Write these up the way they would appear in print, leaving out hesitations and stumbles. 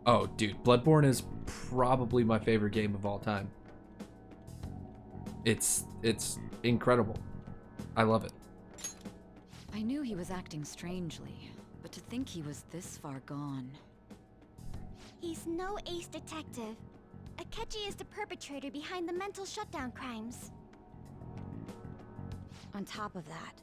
Oh, dude, Bloodborne is probably my favorite game of all time. It's incredible. I love it. I knew he was acting strangely, but to think he was this far gone. He's no ace detective. Akechi is the perpetrator behind the mental shutdown crimes. On top of that,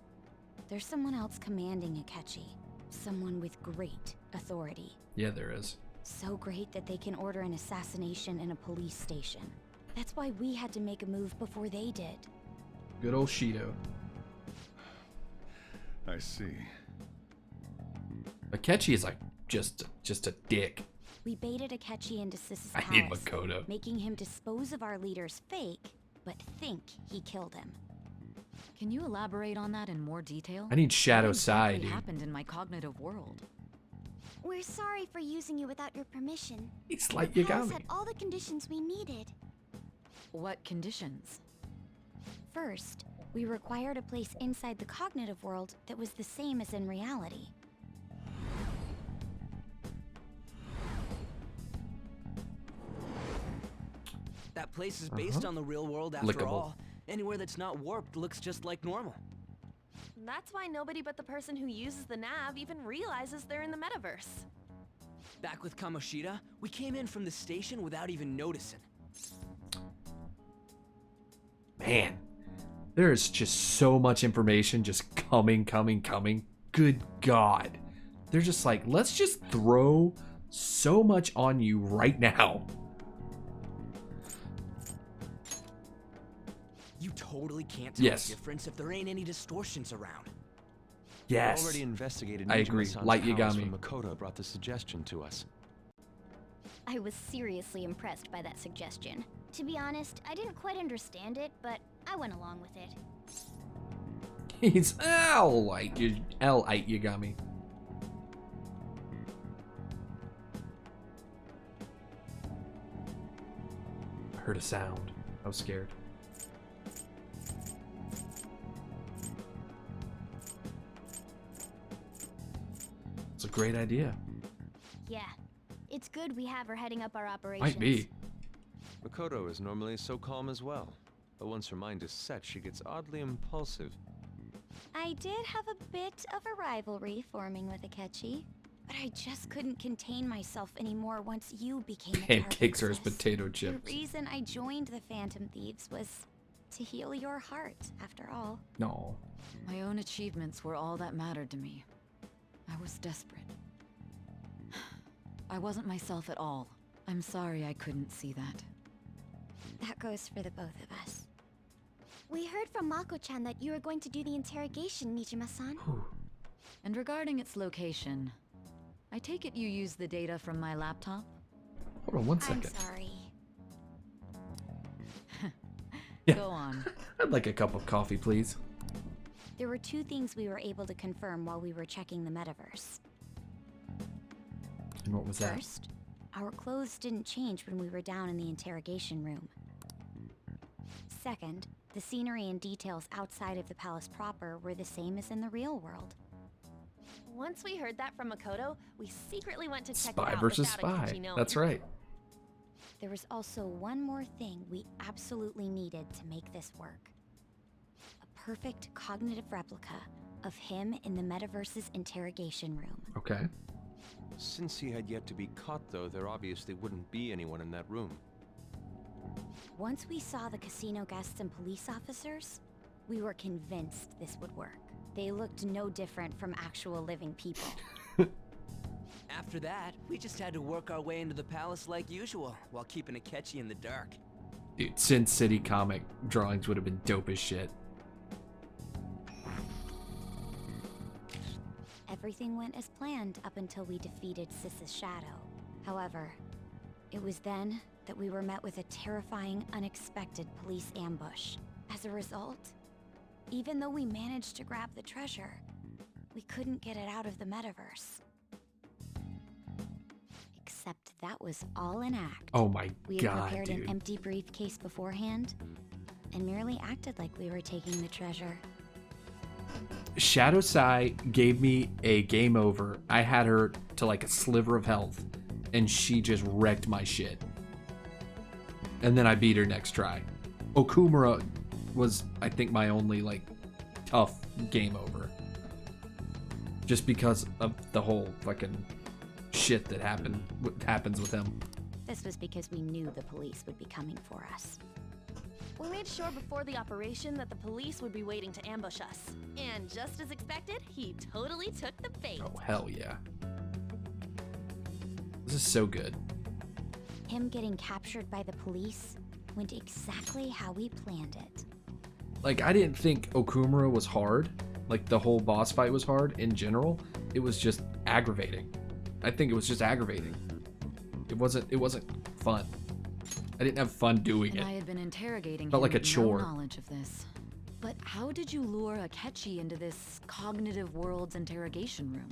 there's someone else commanding Akechi. Someone with great authority. Yeah, there is. So great that they can order an assassination in a police station. That's why we had to make a move before they did. Good old Shido. I see. Akechi is like just a dick. We baited Akechi into Sis's I need palace, Makoto. making him dispose of our leader's fake, but think he killed him. Can you elaborate on that in more detail? I need Shadow What Sai, exactly dude. happened in my cognitive world? We're sorry for using you without your permission. It's like The palace Yagami. had all the conditions we needed. What conditions? First, we required a place inside the cognitive world that was the same as in reality. That place is based on the real world after Lickable. all. Anywhere that's not warped looks just like normal. That's why nobody but the person who uses the nav even realizes they're in the metaverse. Back with Kamoshida, we came in from the station without even noticing. Man, there is just so much information just coming. Good God. They're just like, let's just throw so much on you right now. You totally can't tell Yes. the difference if there ain't any distortions around. Yes. Already investigated. I agree. Nijima-san's Light house Yagami. when Makoto brought the suggestion to us. I was seriously impressed by that suggestion. To be honest, I didn't quite understand it, but I went along with it. He's L-Light Yagami. I heard a sound. I was scared. It's a great idea. Yeah. It's good we have her heading up our operations. Might be. Makoto is normally so calm as well, but once her mind is set, she gets oddly impulsive. I did have a bit of a rivalry forming with Akechi, but I just couldn't contain myself anymore once you became a Pancakes are his target. potato The chips. reason I joined the Phantom Thieves was to heal your heart, after all. No. My own achievements were all that mattered to me. I was desperate. I wasn't myself at all. I'm sorry I couldn't see that. That goes for the both of us. We heard from Mako-chan that you were going to do the interrogation, Nijima-san. And regarding its location, I take it you used the data from my laptop? Hold on one I'm second. sorry. Yeah. Go on. I'd like a cup of coffee, please. There were two things we were able to confirm while we were checking the metaverse. And what was that? First, our clothes didn't change when we were down in the interrogation room. Second, the scenery and details outside of the palace proper were the same as in the real world. Once we heard that from Makoto, we secretly went to check it Spy out versus without spy. Akechi knowing. That's right. There was also one more thing we absolutely needed to make this work. A perfect cognitive replica of him in the metaverse's interrogation room. Okay. Since he had yet to be caught, though, there obviously wouldn't be anyone in that room. Once we saw the casino guests and police officers, we were convinced this would work. They looked no different from actual living people. After that, we just had to work our way into the palace like usual, while keeping Akechi in the dark. Dude, Sin City comic drawings would have been dope as shit. Everything went as planned up until we defeated Sis's shadow. However, it was then that we were met with a terrifying, unexpected police ambush. As a result, even though we managed to grab the treasure, we couldn't get it out of the metaverse. Except that was all an act. Oh my We had god, prepared dude. an empty briefcase beforehand and merely acted like we were taking the treasure. Shadow Sai gave me a game over. I had her to like a sliver of health, and she just wrecked my shit. And then I beat her next try. Okumura was, I think, my only, like, tough game over. Just because of the whole fucking shit that happens with him. This was because we knew the police would be coming for us. We made sure before the operation that the police would be waiting to ambush us. And just as expected, he totally took the bait. Oh, hell yeah. This is so good. Him getting captured by the police went exactly how we planned it. Like, I didn't think Okumura was hard. Like, the whole boss fight was hard in general. It was just aggravating. I think it was just aggravating. It wasn't fun. I didn't have fun doing And it. I had been interrogating Felt him like a with chore. no knowledge of this. But how did you lure Akechi into this cognitive world's interrogation room?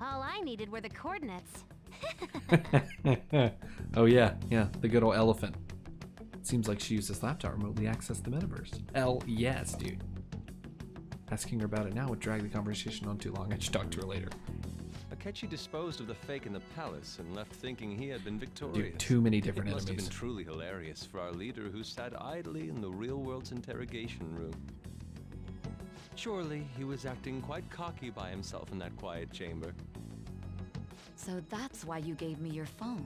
All I needed were the coordinates. Oh yeah, the good old elephant. Seems like she used this laptop to remotely access the metaverse. Hell yes, dude. Asking her about it now would drag the conversation on too long. I should talk to her later. Akechi disposed of the fake in the palace and left thinking he had been victorious. Dude, too many different It must enemies. have been truly hilarious for our leader who sat idly in the real world's interrogation room. Surely he was acting quite cocky by himself in that quiet chamber. So that's why you gave me your phone.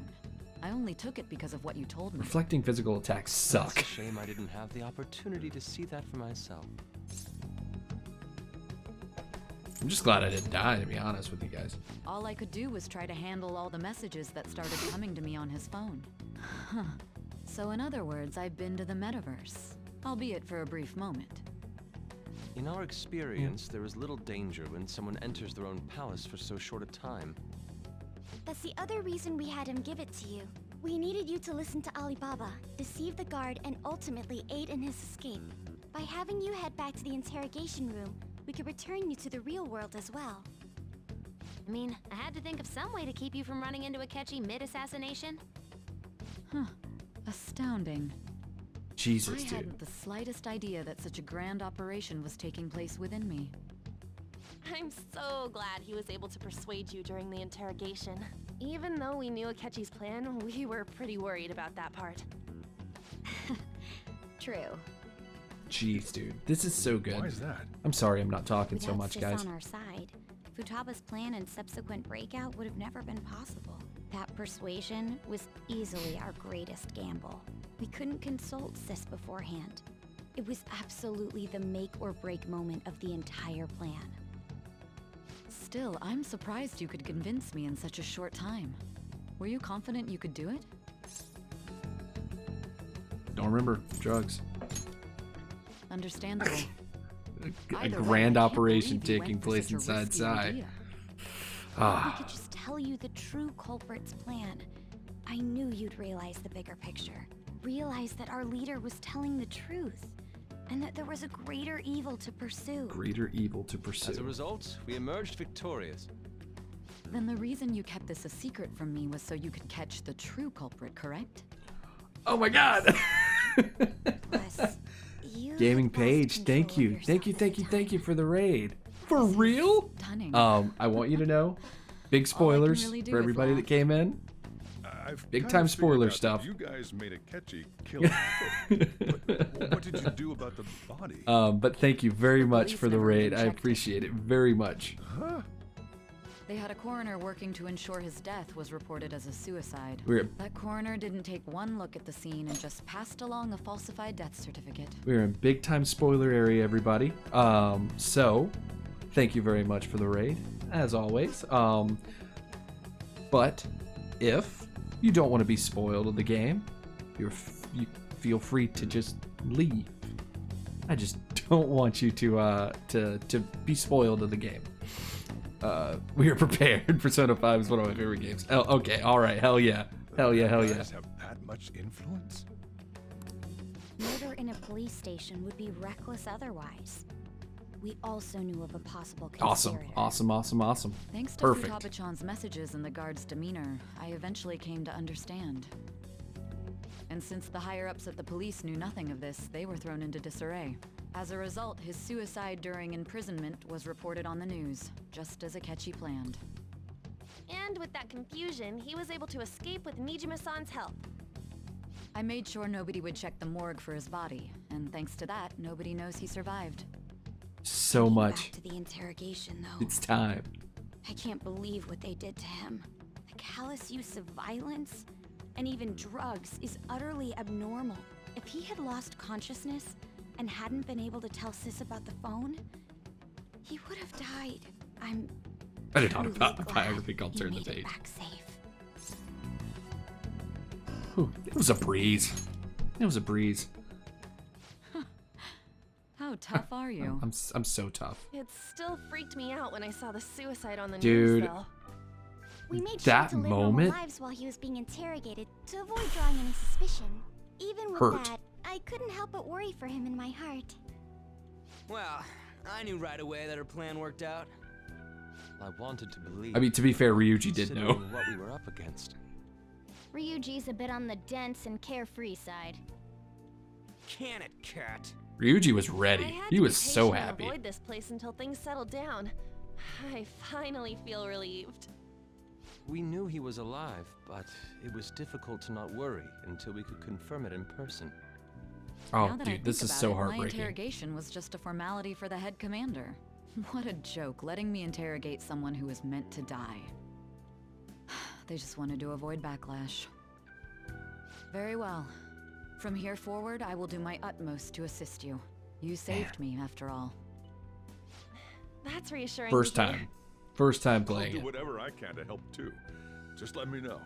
I only took it because of what you told me. Reflecting physical attacks suck. It's a shame I didn't have the opportunity to see that for myself. I'm just glad I didn't die, to be honest with you guys. All I could do was try to handle all the messages that started coming to me on his phone. Huh. So in other words, I've been to the metaverse, albeit for a brief moment. In our experience, there is little danger when someone enters their own palace for so short a time. That's the other reason we had him give it to you. We needed you to listen to Alibaba, deceive the guard, and ultimately aid in his escape. By having you head back to the interrogation room, we could return you to the real world as well. I mean, I had to think of some way to keep you from running into Akechi mid-assassination. Huh. Astounding. Jesus, I dude. hadn't the slightest idea that such a grand operation was taking place within me. I'm so glad he was able to persuade you during the interrogation. Even though we knew Akechi's plan, we were pretty worried about that part. True. Jeez, dude. This is so good. Why is that? I'm sorry I'm not talking so Without much, Sis guys. on our side, Futaba's plan and subsequent breakout would have never been possible. That persuasion was easily our greatest gamble. We couldn't consult Sis beforehand. It was absolutely the make or break moment of the entire plan. Still, I'm surprised you could convince me in such a short time. Were you confident you could do it? Don't remember. Drugs. Understandable. A Either way, grand I can't operation believe you taking went for place such a inside risky Psy. idea. If Ah. we could just tell you the true culprit's plan, I knew you'd realize the bigger picture. Realize that our leader was telling the truth, and that there was a greater evil to pursue. Greater evil to As a pursue. result, we emerged victorious. Then the reason you kept this a secret from me was so you could catch the true culprit, correct? Oh my god! Plus, you Gaming had lost page, control thank of you. yourself Thank you, at thank the you, thank you time. for the raid. For real? Stunning. I want you to know, big spoilers really do for is everybody laugh. that came in. I've Big kind time of figured spoiler out that stuff. You guys made Akechi kill himself. But what did you do about the body? But thank you very The much police for the never even raid. I checked it. appreciate it very much. Huh? They had a coroner working to ensure his death was reported as a suicide. We're That coroner didn't take one look at the scene and just passed along a falsified death certificate. in big time spoiler area, everybody. So thank you very much for the raid, as always. But if you don't want to be spoiled of the game, you feel free to just leave. I just don't want you to be spoiled of the game. We are prepared. Persona 5 is one of my favorite games. Oh, okay, all right, hell yeah, hell yeah, hell You yeah. guys have that much influence? Murder in a police station would be reckless otherwise. We also knew of a possible Awesome, conspirator. awesome. Thanks to Perfect. Futaba-chan's messages and the guard's demeanor, I eventually came to understand. And since the higher-ups at the police knew nothing of this, they were thrown into disarray. As a result, his suicide during imprisonment was reported on the news, just as Akechi planned. And with that confusion, he was able to escape with Nijima-san's help. I made sure nobody would check the morgue for his body, and thanks to that, nobody knows he survived. So Thinking much. Back to the interrogation, though. It's time. I can't believe what they did to him. The callous use of violence and even drugs is utterly abnormal. If he had lost consciousness and hadn't been able to tell Sis about the phone, he would have died. I'm I did not truly about the glad biography called he Turn the made it Page. back safe. Whew, it was a breeze. It was a breeze. How tough are you? I'm so tough. It still freaked me out when I saw the suicide on the Dude. news, though. We made That sure to live moment? normal lives while he was being interrogated to avoid drawing any suspicion. Even with Hurt. that, I couldn't help but worry for him in my heart. Well, I knew right away that her plan worked out. I wanted to believe. I mean, to be fair, Ryuji did know. considering what we were up against. Ryuji's a bit on the dense and carefree side. Can it, cat? Ryuji was I ready. had He to was be so patient and happy. avoid this place until things settled down. I finally feel relieved. We knew he was alive, but it was difficult to not worry until we could confirm it in person. Oh, Now that I dude, this think is about so it, My heartbreaking. interrogation was just a formality for the head commander. What a joke, letting me interrogate someone who was meant to die. They just wanted to avoid backlash. Very well. From here forward, I will do my utmost to assist you. You saved me, after all. That's reassuring. First to hear. time. First time I'll playing do it. whatever I can to help too. Just let me know.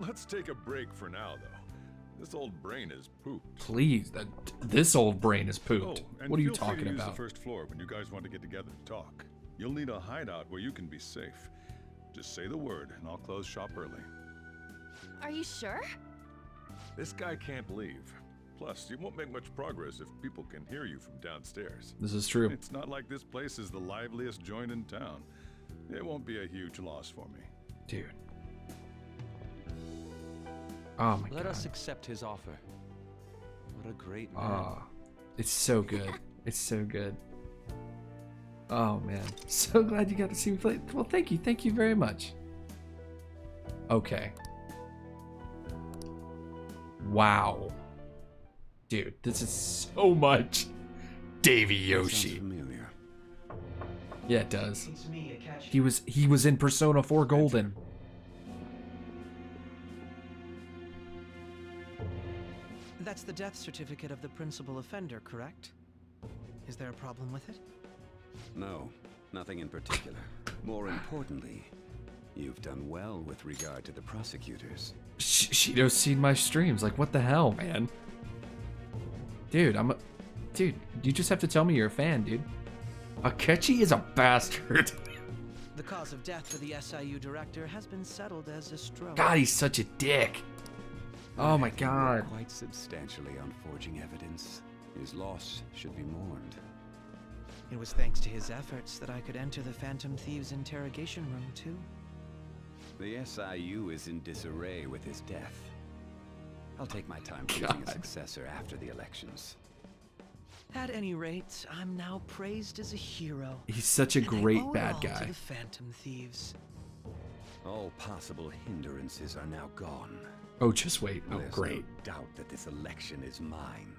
Let's take a break for now, though. This old brain is pooped. Please, this old brain is Oh, pooped. and What are you feel free talking to use about? the first floor when you guys want to get together to talk. You'll need a hideout where you can be safe. Just say the word, and I'll close shop early. Are you sure? This guy can't leave. Plus, you won't make much progress if people can hear you from downstairs. This is true. It's not like this place is the liveliest joint in town. It won't be a huge loss for me. Dude. Oh my Let god. us accept his offer. What a great man. Oh, it's so good. It's so good. Oh man. So glad you got to see me play. Well, thank you. Thank you very much. Okay. Wow. Dude, this is so much Davy Yoshi. familiar. Yeah, it does. It's me, Akashi. He was in Persona 4 Golden. That's the death certificate of the principal offender, correct? Is there a problem with it? No, nothing in particular. More importantly, you've done well with regard to the prosecutors. Shido's seen my streams. Like, what the hell, man? Dude, Dude, you just have to tell me you're a fan, dude. Akechi is a bastard. The cause of death for the SIU director has been settled as a stroke. God, he's such a dick. Oh my He worked god. quite substantially on forging evidence. His loss should be mourned. It was thanks to his efforts that I could enter the Phantom Thieves' interrogation room, too. The SIU is in disarray with his death. I'll take my time choosing a God. successor after the elections. At any rate, I'm now praised as a hero. He's such a and I great owe it bad all to guy. the Phantom Thieves. All possible hindrances are now gone. Oh, just wait. Oh, There's great. no doubt that this election is mine.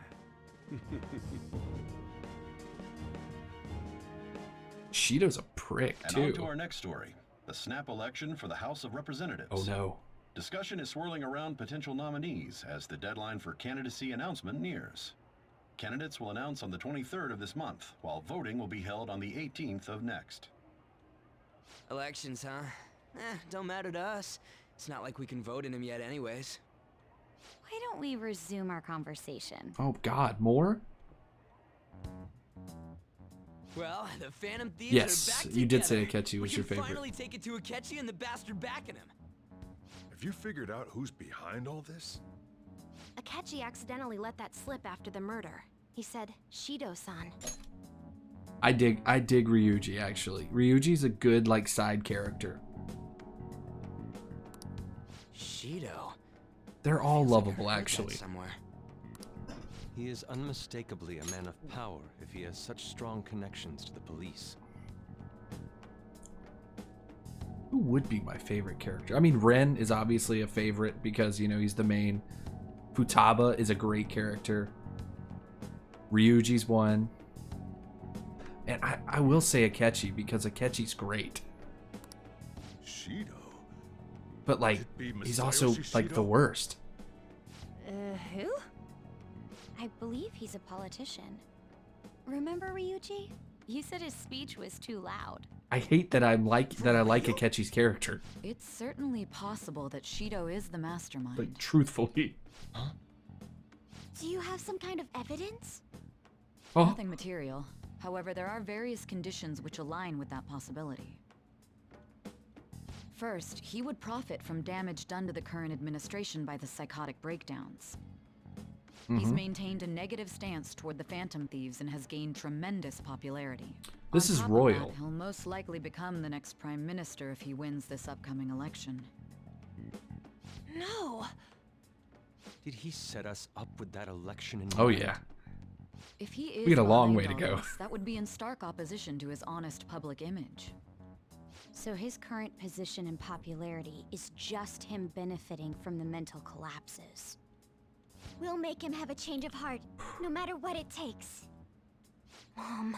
Shido's a prick, And on too. to our next story, the snap election for the House of Representatives. Oh no. Discussion is swirling around potential nominees as the deadline for candidacy announcement nears. Candidates will announce on the 23rd of this month, while voting will be held on the 18th of next. Elections, huh? Don't matter to us. It's not like we can vote in them yet anyways. Why don't we resume our conversation? Oh god, more? Well, the Phantom Thieves Yes, are back you did say together. Akechi was We your can favorite. finally take it to Akechi and the bastard backing him. Have you figured out who's behind all this? Akechi accidentally let that slip after the murder. He said, Shido-san. I dig Ryuji, actually. Ryuji's a good, like, side character. Shido. They're all Feels like I lovable, heard that actually. somewhere. He is unmistakably a man of power if he has such strong connections to the police. Who would be my favorite character? I mean, Ren is obviously a favorite because, you know, he's the main. Futaba is a great character. Ryuji's one. And I will say Akechi because Akechi's great. Shido. But, like, he's also, like, the worst. Who? I believe he's a politician. Remember, Ryuji? You said his speech was too loud. I hate that I like Akechi's character. It's certainly possible that Shido is the mastermind. But truthfully. Do you have some kind of evidence? Oh. Nothing material. However, there are various conditions which align with that possibility. First, he would profit from damage done to the current administration by the psychotic breakdowns. He's maintained a negative stance toward the Phantom Thieves and has gained tremendous popularity. This is royal. He'll most likely become the next prime minister if he wins this upcoming election. No. Did he set us up with that election in Oh mind? yeah. If he is We got a long behind way to all go. this, that would be in stark opposition to his honest public image. So his current position and popularity is just him benefiting from the mental collapses. We'll make him have a change of heart, no matter what it takes. Mom.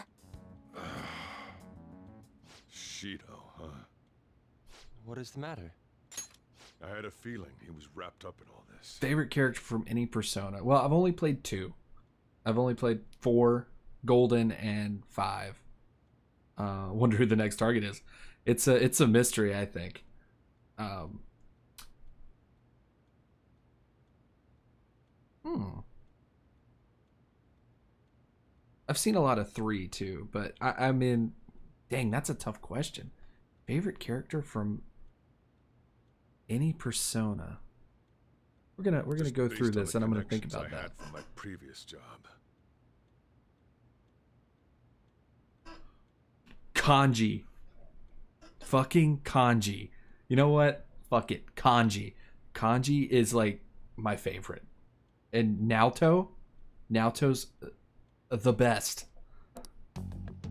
Shido, huh? What is the matter? I had a feeling he was wrapped up in all this. Favorite character from any Persona? Well, I've only played 2. I've only played 4, Golden, and 5. Wonder who the next target is. It's a mystery, I think. I've seen a lot of 3 too, but I mean, dang, that's a tough question. Favorite character from any Persona? We're gonna go through this, and I'm gonna think about that. From my previous job. Kanji. Fucking Kanji. You know what? Fuck it. Kanji. Kanji is like my favorite. And Naoto's the best.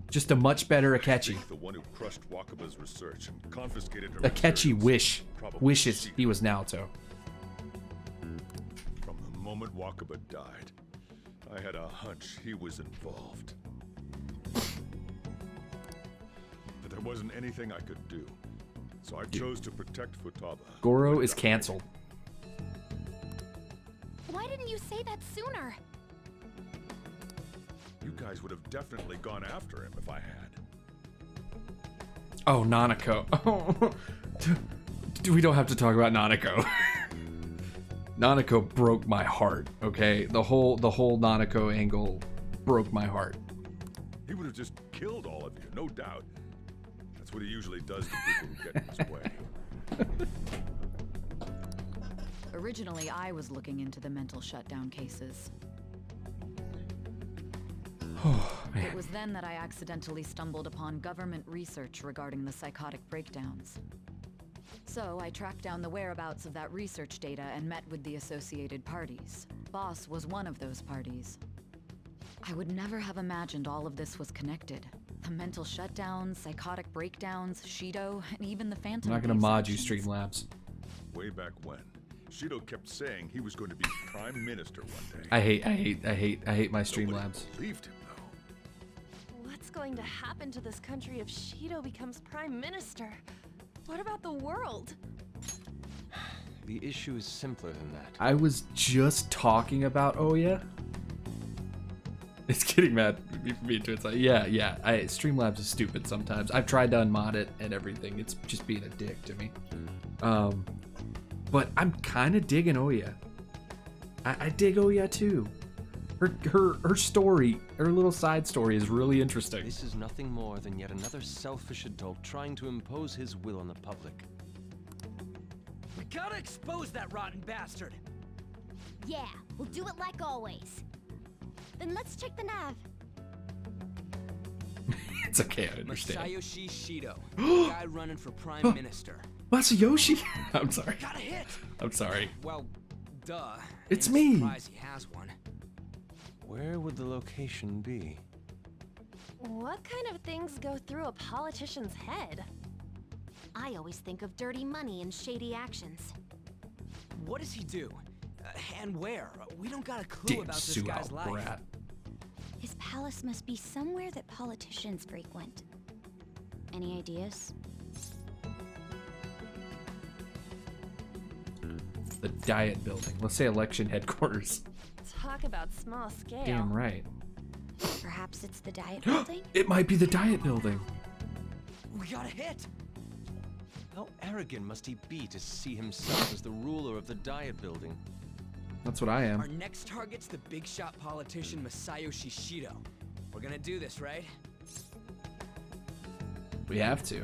Just a much better Akechi. The one who crushed Wakaba's research and confiscated her Akechi materials. wishes he was Naoto. From the moment Wakaba died, I had a hunch he was involved. But there wasn't anything I could do. So I chose to protect Futaba. Goro is canceled. Why didn't you say that sooner? You guys would have definitely gone after him if I had. Oh, Nanako. We don't have to talk about Nanako. Nanako broke my heart, okay? The whole Nanako angle broke my heart. He would have just killed all of you, no doubt. That's what he usually does to people who get in his way. Originally, I was looking into the mental shutdown cases. Oh, man. It was then that I accidentally stumbled upon government research regarding the psychotic breakdowns. So I tracked down the whereabouts of that research data and met with the associated parties. Boss was one of those parties. I would never have imagined all of this was connected. The mental shutdowns, psychotic breakdowns, Shido, and even the Phantom. I'm not gonna Thieves mod you, actions. Streamlabs. Way back when, Shido kept saying he was going to be prime minister one day. I hate my Streamlabs. Nobody believed him, though. What's going to happen to this country if Shido becomes prime minister? What about the world? The issue is simpler than that. I was just talking about Oya. It's getting mad at me too. It's like, yeah. Streamlabs is stupid sometimes. I've tried to unmod it and everything. It's just being a dick to me. But I'm kind of digging Oya. I dig Oya too. Her story, her little side story is really interesting. This is nothing more than yet another selfish adult trying to impose his will on the public. We gotta expose that rotten bastard! Yeah, we'll do it like always. Then let's check the nav. It's okay, I understand. Masayoshi Shido, the guy running for prime minister. Yoshi. I'm sorry. Got a hit! I'm sorry. Well, duh. It's Ain't a me. surprise he has one. Where would the location be? What kind of things go through a politician's head? I always think of dirty money and shady actions. What does he do? And where? We don't got a clue Damn about this Sue guy's out life. brat. His palace must be somewhere that politicians frequent. Any ideas? The Diet Building. Let's say election headquarters. Talk about small scale. Damn right. Perhaps it's the Diet Building? It might be the Diet Building. We got a hit! How arrogant must he be to see himself as the ruler of the Diet Building? That's what I Our am. next target's the big shot politician Masayo Shishido. We're gonna do this, right? We have to.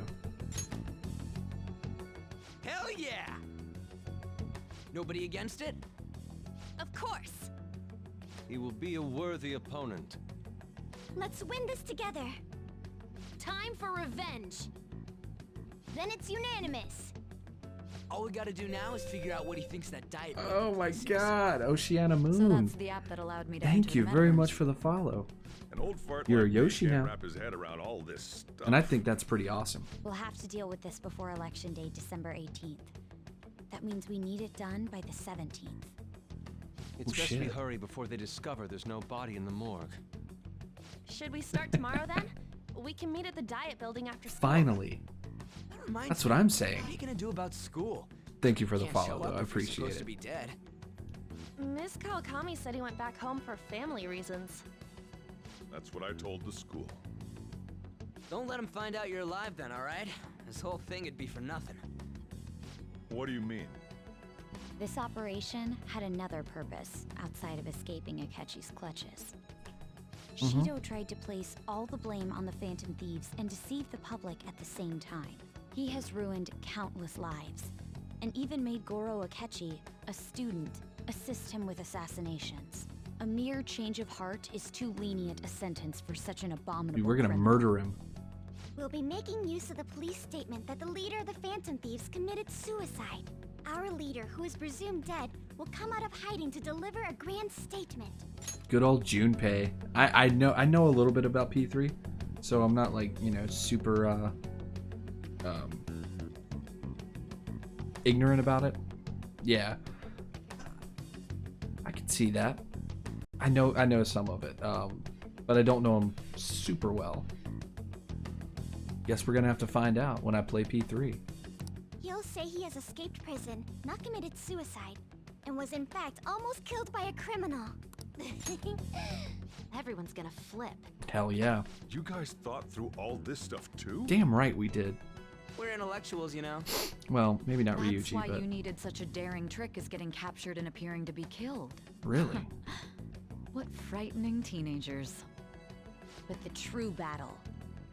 Hell yeah! Nobody against it? Of course. He will be a worthy opponent. Let's win this together. Time for revenge. Then it's unanimous. All we gotta do now is figure out what he thinks that diet. Oh my god, Oceana So Moon. that's the app that allowed me to Thank enter you the very metaverse. much for the follow. An old fart You're a like me Yoshi can't now. wrap his head around all this stuff. And I think that's pretty awesome. We'll have to deal with this before Election Day, December 18th. That means we need it done by the 17th. It's Oh, best we shit. hurry before they discover there's no body in the morgue. Should we start tomorrow then? We can meet at the Diet Building after school. Finally. That reminds That's me, what I'm saying. What are you gonna do about school? Thank you for the Can't show follow, up though. I if you're appreciate supposed to it. be dead. Miss Kawakami said he went back home for family reasons. That's what I told the school. Don't let him find out you're alive then, alright? This whole thing would be for nothing. What do you mean? This operation had another purpose outside of escaping Akechi's clutches. Shido tried to place all the blame on the Phantom Thieves and deceive the public at the same time. He has ruined countless lives, and even made Goro Akechi, a student, assist him with assassinations. A mere change of heart is too lenient a sentence for such an abominable Dude, we're gonna criminal. murder him. We'll be making use of the police statement that the leader of the Phantom Thieves committed suicide. Our leader, who is presumed dead, will come out of hiding to deliver a grand statement. Good old Junpei. I know a little bit about P3, so I'm not like, super ignorant about it. Yeah. I can see that. I know some of it. But I don't know him super well. Guess we're gonna have to find out when I play P3. He'll say he has escaped prison, not committed suicide, and was in fact almost killed by a criminal. Everyone's gonna flip. Hell yeah. You guys thought through all this stuff too? Damn right we did. We're intellectuals, you know. Well, maybe not That's Ryuji, why but you needed such a daring trick as getting captured and appearing to be killed. really. What frightening teenagers. But the true battle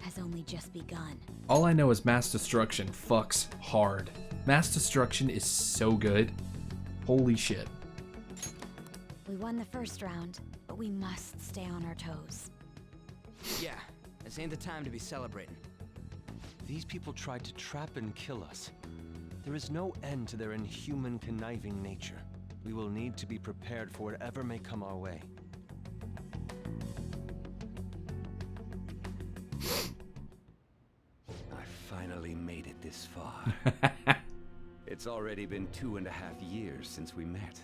has only just begun. All I know is Mass Destruction fucks hard. Mass Destruction is so good. Holy shit. We won the first round, but we must stay on our toes. Yeah, this ain't the time to be celebrating. These people tried to trap and kill us. There is no end to their inhuman, conniving nature. We will need to be prepared for whatever may come our way. I finally made it this far. It's already been 2.5 years since we met.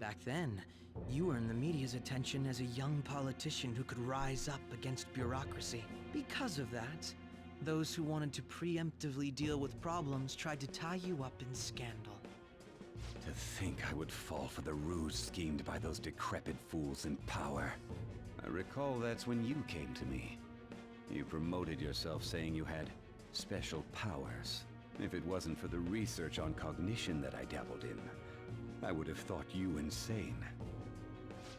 Back then, you earned the media's attention as a young politician who could rise up against bureaucracy. Because of that, those who wanted to preemptively deal with problems tried to tie you up in scandal. To think I would fall for the ruse schemed by those decrepit fools in power. I recall that's when you came to me. You promoted yourself saying you had special powers. If it wasn't for the research on cognition that I dabbled in, I would have thought you insane.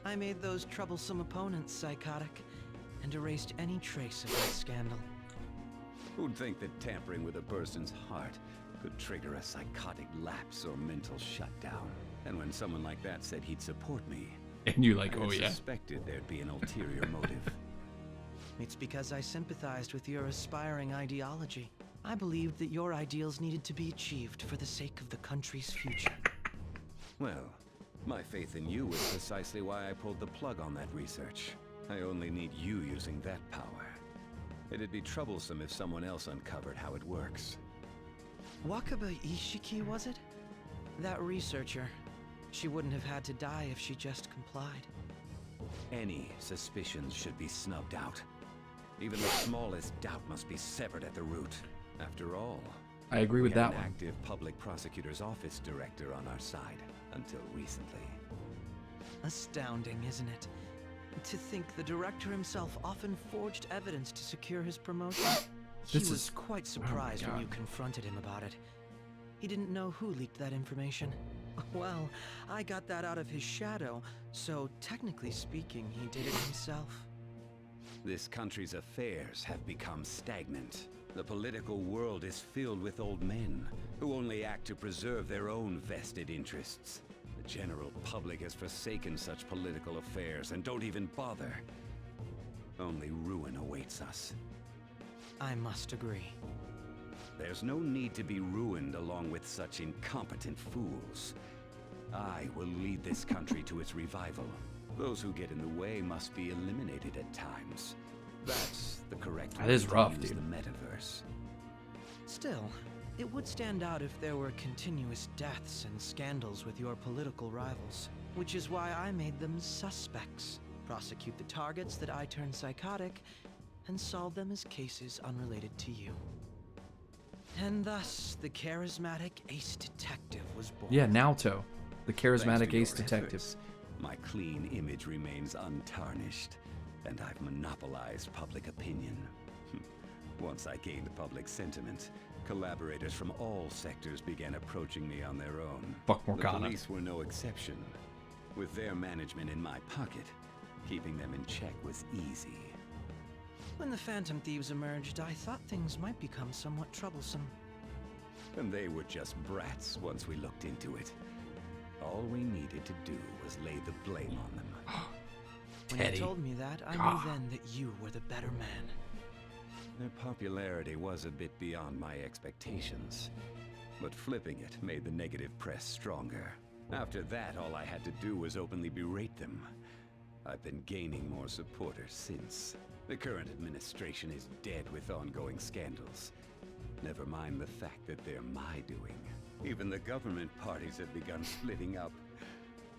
I made those troublesome opponents psychotic and erased any trace of that scandal. Who'd think that tampering with a person's heart could trigger a psychotic lapse or mental shutdown? And when someone like that said he'd support me, And you're like, I oh had yeah. suspected there'd be an ulterior motive. It's because I sympathized with your aspiring ideology. I believed that your ideals needed to be achieved for the sake of the country's future. Well, my faith in you was precisely why I pulled the plug on that research. I only need you using that power. It'd be troublesome if someone else uncovered how it works. Wakaba Ishiki, was it? That researcher. She wouldn't have had to die if she just complied. Any suspicions should be snubbed out. Even the smallest doubt must be severed at the root. After all, I agree with we had that an one. active public prosecutor's office director on our side until recently. Astounding, isn't it? To think the director himself often forged evidence to secure his promotion. He This was is- quite oh my surprised when God. you confronted him about it. He didn't know who leaked that information. Well, I got that out of his shadow, so technically speaking, he did it himself. This country's affairs have become stagnant. The political world is filled with old men who only act to preserve their own vested interests. The general public has forsaken such political affairs and don't even bother. Only ruin awaits us. I must agree. There's no need to be ruined along with such incompetent fools. I will lead this country to its revival. Those who get in the way must be eliminated at times. That's the correct That way is to rough, use dude. the metaverse. Still, it would stand out if there were continuous deaths and scandals with your political rivals, which is why I made them suspects. Prosecute the targets that I turn psychotic, and solve them as cases unrelated to you. And thus, the charismatic ace detective was born. Yeah, Naoto, the Thanks charismatic to ace your detective. efforts, my clean image remains untarnished, and I've monopolized public opinion. Once I gained public sentiment, collaborators from all sectors began approaching me on their own. Fuck The Morgana. police were no exception. With their management in my pocket, keeping them in check was easy. When the Phantom Thieves emerged, I thought things might become somewhat troublesome. And they were just brats once we looked into it. All we needed to do was lay the blame on them. When you Teddy. told me that, I God. knew then that you were the better man. Their popularity was a bit beyond my expectations, but flipping it made the negative press stronger. After that, all I had to do was openly berate them. I've been gaining more supporters since. The current administration is dead with ongoing scandals. Never mind the fact that they're my doing. Even the government parties have begun splitting up,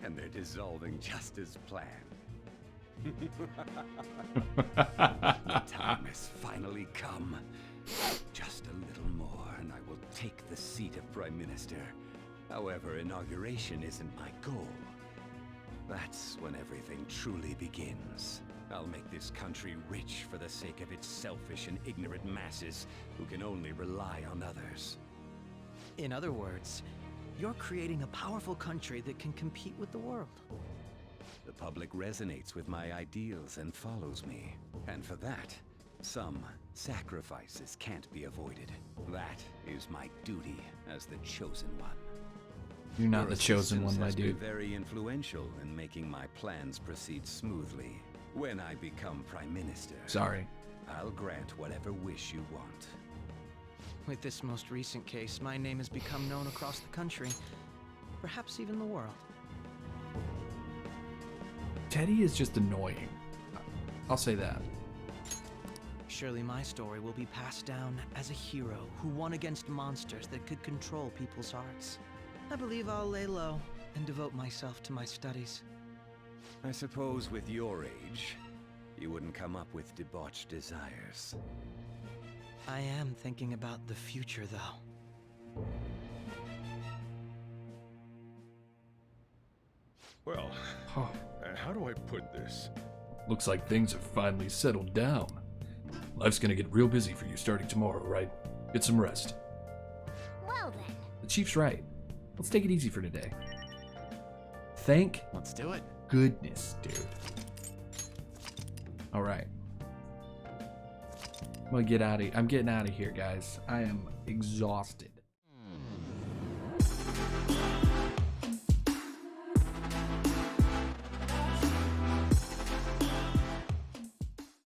and they're dissolving just as planned. The time has finally come. Just a little more, and I will take the seat of Prime Minister. However, inauguration isn't my goal. That's when everything truly begins. I'll make this country rich for the sake of its selfish and ignorant masses who can only rely on others. In other words, you're creating a powerful country that can compete with the world. The public resonates with my ideals and follows me. And for that, some sacrifices can't be avoided. That is my duty as the chosen one. You're not Your the chosen one, assistance my has been dude. very influential in making my plans proceed smoothly. When I become Prime Minister, Sorry. I'll grant whatever wish you want. With this most recent case, my name has become known across the country, perhaps even the world. Teddy is just annoying. I'll say that. Surely my story will be passed down as a hero who won against monsters that could control people's hearts. I believe I'll lay low and devote myself to my studies. I suppose with your age, you wouldn't come up with debauched desires. I am thinking about the future, though. Well, Oh, how do I put this? looks like things have finally settled down. Life's gonna get real busy for you starting tomorrow, right? Get some rest. Well then. The chief's right. Let's take it easy for today. Thank Let's do it. goodness, dude. All right. I'm getting out of here, guys. I am exhausted.